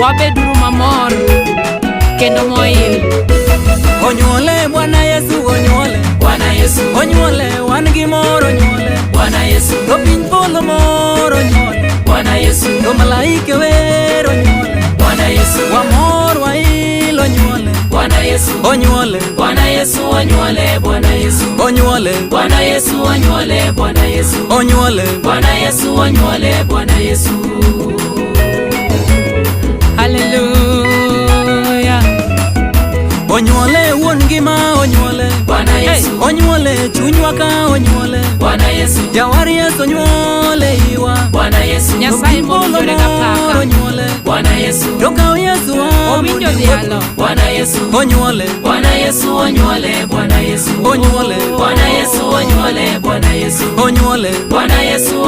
wabeduru mamor kendo moil. Onyuole Bwana Yesu, onyuole Bwana Yesu, onyuole wan gi mor, onyuole Bwana Yesu, to piny polo mor, onyuole Bwana Yesu, to malaike wer, onyuole Bwana Yesu, wamor wail, onyuole Bwana Yesu, onyuole Bwana Yesu, onyuole Bwana Yesu, onyuole Bwana Yesu, onyuole Bwana Yesu, onyuole Bwana Yesu, onyuole Bwana Yesu. Hallelujah. onyuole wuon ngima, onyuole Bwana Yesu, onyuole chunywa ka, onyuole Bwana Yesu, jawar Yesu, onyuole iwa Bwana Yesu, Nyasaye mowinjore ga paka. onyuole Bwana Yesu, tokaw Yesu owinjo dhialo. Bwana Yesu, onyuole Bwana Yesu, onyuole Bwana Yesu, onyuole Bwana Yesu, onyuole Bwana Yesu, onyuole Bwana Yesu.